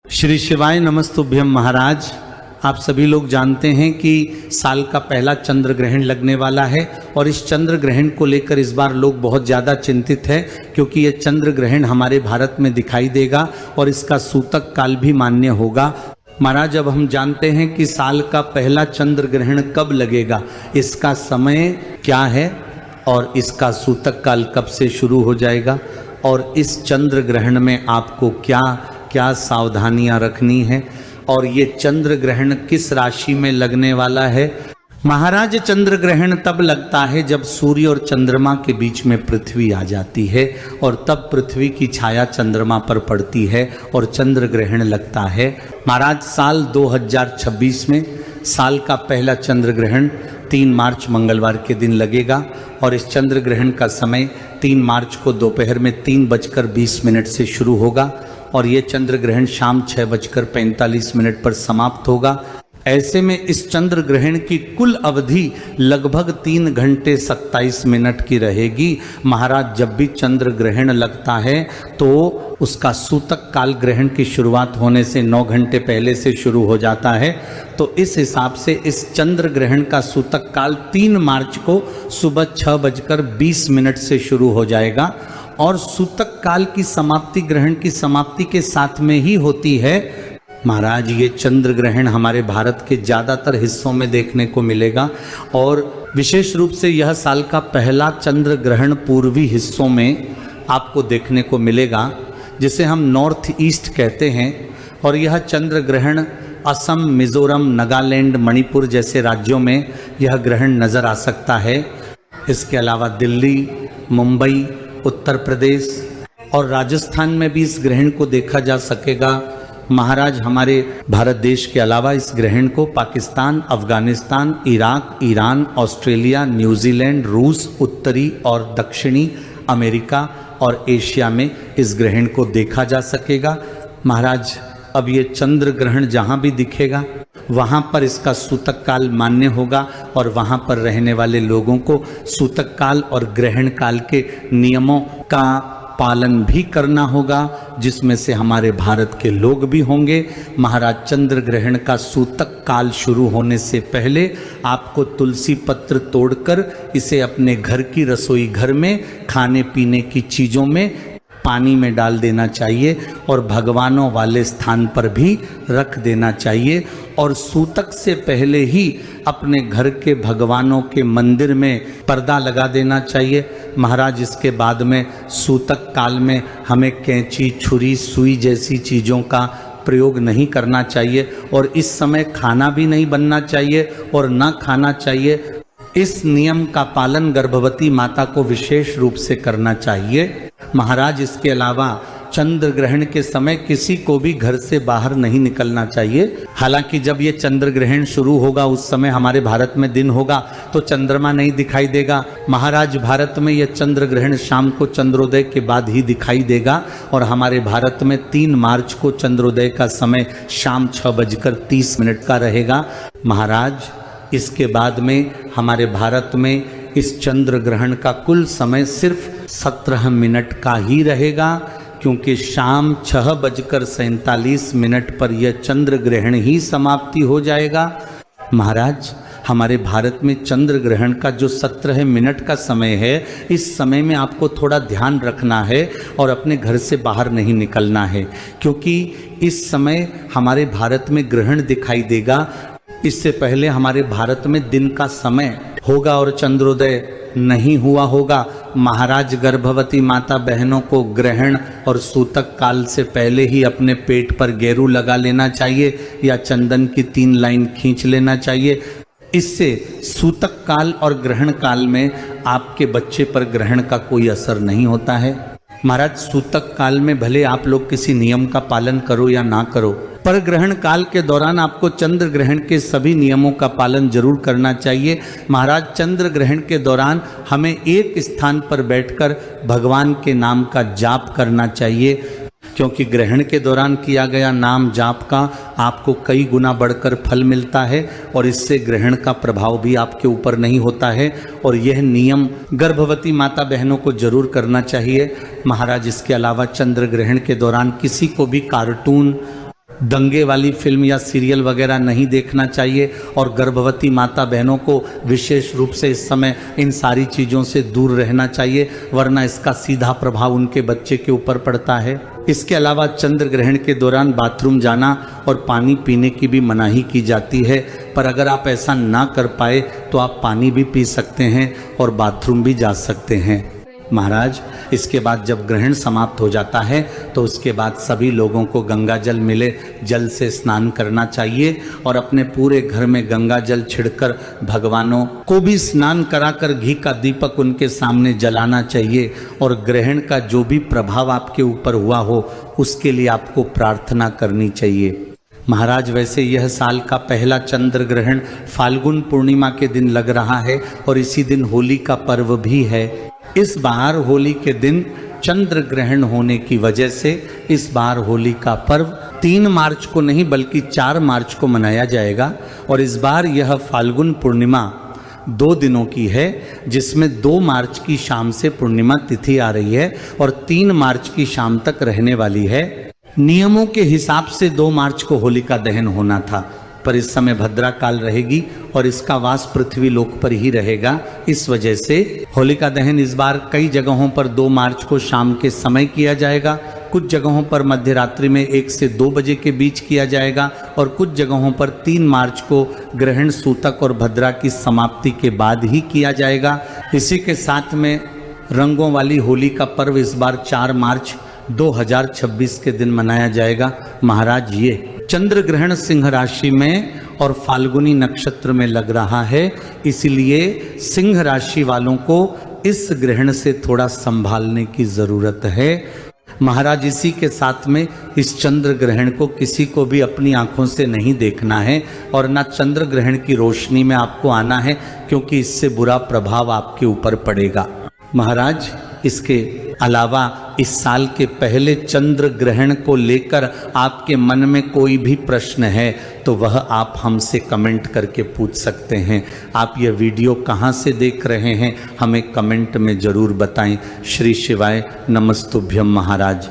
श्री शिवाय नमस्तुभ्यम महाराज। आप सभी लोग जानते हैं कि साल का पहला चंद्र ग्रहण लगने वाला है और इस चंद्र ग्रहण को लेकर इस बार लोग बहुत ज़्यादा चिंतित हैं, क्योंकि ये चंद्र ग्रहण हमारे भारत में दिखाई देगा और इसका सूतक काल भी मान्य होगा। महाराज, अब हम जानते हैं कि साल का पहला चंद्र ग्रहण कब लगेगा, इसका समय क्या है और इसका सूतक काल कब से शुरू हो जाएगा और इस चंद्र ग्रहण में आपको क्या क्या सावधानियां रखनी है और ये चंद्र ग्रहण किस राशि में लगने वाला है। महाराज, चंद्र ग्रहण तब लगता है जब सूर्य और चंद्रमा के बीच में पृथ्वी आ जाती है और तब पृथ्वी की छाया चंद्रमा पर पड़ती है और चंद्र ग्रहण लगता है। महाराज, साल 2026 में साल का पहला चंद्र ग्रहण 3 मार्च मंगलवार के दिन लगेगा और इस चंद्र ग्रहण का समय 3 मार्च को दोपहर में 3:20 से शुरू होगा और ये चंद्र ग्रहण शाम 6:45 पर समाप्त होगा। ऐसे में इस चंद्र ग्रहण की कुल अवधि लगभग 3 घंटे 27 मिनट की रहेगी। महाराज, जब भी चंद्र ग्रहण लगता है तो उसका सूतक काल ग्रहण की शुरुआत होने से 9 घंटे पहले से शुरू हो जाता है। तो इस हिसाब से इस चंद्र ग्रहण का सूतक काल 3 मार्च को सुबह 6:20 से शुरू हो जाएगा और सूतक काल की समाप्ति ग्रहण की समाप्ति के साथ में ही होती है। महाराज, ये चंद्र ग्रहण हमारे भारत के ज़्यादातर हिस्सों में देखने को मिलेगा और विशेष रूप से यह साल का पहला चंद्र ग्रहण पूर्वी हिस्सों में आपको देखने को मिलेगा, जिसे हम नॉर्थ ईस्ट कहते हैं। और यह चंद्र ग्रहण असम, मिजोरम, नागालैंड, मणिपुर जैसे राज्यों में यह ग्रहण नज़र आ सकता है। इसके अलावा दिल्ली, मुंबई, उत्तर प्रदेश और राजस्थान में भी इस ग्रहण को देखा जा सकेगा। महाराज, हमारे भारत देश के अलावा इस ग्रहण को Pakistan, Afghanistan, Iraq, Iran, Australia, New Zealand, रूस, उत्तरी और दक्षिणी अमेरिका और एशिया में इस ग्रहण को देखा जा सकेगा। महाराज, अब ये चंद्र ग्रहण जहाँ भी दिखेगा वहाँ पर इसका सूतक काल मान्य होगा और वहाँ पर रहने वाले लोगों को सूतक काल और ग्रहण काल के नियमों का पालन भी करना होगा, जिसमें से हमारे भारत के लोग भी होंगे। महाराज, चंद्र ग्रहण का सूतक काल शुरू होने से पहले आपको तुलसी पत्र तोड़कर इसे अपने घर की रसोई घर में खाने पीने की चीज़ों में पानी में डाल देना चाहिए और भगवानों वाले स्थान पर भी रख देना चाहिए और सूतक से पहले ही अपने घर के भगवानों के मंदिर में पर्दा लगा देना चाहिए। महाराज, इसके बाद में सूतक काल में हमें कैंची, छुरी, सुई जैसी चीज़ों का प्रयोग नहीं करना चाहिए और इस समय खाना भी नहीं बनना चाहिए और ना खाना चाहिए। इस नियम का पालन गर्भवती माता को विशेष रूप से करना चाहिए। महाराज, इसके अलावा चंद्र ग्रहण के समय किसी को भी घर से बाहर नहीं निकलना चाहिए। हालांकि जब ये चंद्र ग्रहण शुरू होगा उस समय हमारे भारत में दिन होगा तो चंद्रमा नहीं दिखाई देगा। महाराज, भारत में यह चंद्र ग्रहण शाम को चंद्रोदय के बाद ही दिखाई देगा और हमारे भारत में 3 मार्च को चंद्रोदय का समय शाम 6:30 का रहेगा। महाराज, इसके बाद में हमारे भारत में इस चंद्र ग्रहण का कुल समय सिर्फ 17 मिनट का ही रहेगा, क्योंकि शाम 6:47 पर यह चंद्र ग्रहण ही समाप्ति हो जाएगा। महाराज, हमारे भारत में चंद्र ग्रहण का जो 17 मिनट का समय है, इस समय में आपको थोड़ा ध्यान रखना है और अपने घर से बाहर नहीं निकलना है, क्योंकि इस समय हमारे भारत में ग्रहण दिखाई देगा। इससे पहले हमारे भारत में दिन का समय होगा और चंद्रोदय नहीं हुआ होगा। महाराज, गर्भवती माता बहनों को ग्रहण और सूतक काल से पहले ही अपने पेट पर गेरू लगा लेना चाहिए या चंदन की 3 लाइन खींच लेना चाहिए। इससे सूतक काल और ग्रहण काल में आपके बच्चे पर ग्रहण का कोई असर नहीं होता है। महाराज, सूतक काल में भले आप लोग किसी नियम का पालन करो या ना करो, पर ग्रहण काल के दौरान आपको चंद्र ग्रहण के सभी नियमों का पालन जरूर करना चाहिए। महाराज, चंद्र ग्रहण के दौरान हमें एक स्थान पर बैठकर भगवान के नाम का जाप करना चाहिए, क्योंकि ग्रहण के दौरान किया गया नाम जाप का आपको कई गुना बढ़कर फल मिलता है और इससे ग्रहण का प्रभाव भी आपके ऊपर नहीं होता है और यह नियम गर्भवती माता बहनों को जरूर करना चाहिए। महाराज, इसके अलावा चंद्र ग्रहण के दौरान किसी को भी कार्टून दंगे वाली फिल्म या सीरियल वगैरह नहीं देखना चाहिए और गर्भवती माता बहनों को विशेष रूप से इस समय इन सारी चीज़ों से दूर रहना चाहिए, वरना इसका सीधा प्रभाव उनके बच्चे के ऊपर पड़ता है। इसके अलावा चंद्र ग्रहण के दौरान बाथरूम जाना और पानी पीने की भी मनाही की जाती है, पर अगर आप ऐसा ना कर पाए तो आप पानी भी पी सकते हैं और बाथरूम भी जा सकते हैं। महाराज, इसके बाद जब ग्रहण समाप्त हो जाता है तो उसके बाद सभी लोगों को गंगा जल मिले जल से स्नान करना चाहिए और अपने पूरे घर में गंगा जल छिड़कर भगवानों को भी स्नान कराकर घी का दीपक उनके सामने जलाना चाहिए और ग्रहण का जो भी प्रभाव आपके ऊपर हुआ हो उसके लिए आपको प्रार्थना करनी चाहिए। महाराज, वैसे यह साल का पहला चंद्र ग्रहण फाल्गुन पूर्णिमा के दिन लग रहा है और इसी दिन होली का पर्व भी है। इस बार होली के दिन चंद्र ग्रहण होने की वजह से इस बार होली का पर्व 3 मार्च को नहीं बल्कि 4 मार्च को मनाया जाएगा और इस बार यह फाल्गुन पूर्णिमा 2 दिनों की है, जिसमें 2 मार्च की शाम से पूर्णिमा तिथि आ रही है और 3 मार्च की शाम तक रहने वाली है। नियमों के हिसाब से 2 मार्च को होलिका दहन होना था, पर इस समय भद्रा काल रहेगी और इसका वास पृथ्वी लोक पर ही रहेगा। इस वजह से होलिका दहन इस बार कई जगहों पर 2 मार्च को शाम के समय किया जाएगा, कुछ जगहों पर मध्य रात्रि में 1 से 2 बजे के बीच किया जाएगा और कुछ जगहों पर 3 मार्च को ग्रहण सूतक और भद्रा की समाप्ति के बाद ही किया जाएगा। इसी के साथ में रंगों वाली होली का पर्व इस बार 4 मार्च 2026 के दिन मनाया जाएगा। महाराज, ये चंद्र ग्रहण सिंह राशि में और फाल्गुनी नक्षत्र में लग रहा है, इसलिए सिंह राशि वालों को इस ग्रहण से थोड़ा संभालने की जरूरत है। महाराज, इसी के साथ में इस चंद्र ग्रहण को किसी को भी अपनी आंखों से नहीं देखना है और ना चंद्र ग्रहण की रोशनी में आपको आना है, क्योंकि इससे बुरा प्रभाव आपके ऊपर पड़ेगा। महाराज, इसके अलावा इस साल के पहले चंद्र ग्रहण को लेकर आपके मन में कोई भी प्रश्न है तो वह आप हमसे कमेंट करके पूछ सकते हैं। आप यह वीडियो कहाँ से देख रहे हैं हमें कमेंट में ज़रूर बताएं। श्री शिवाय नमस्तुभ्यम महाराज।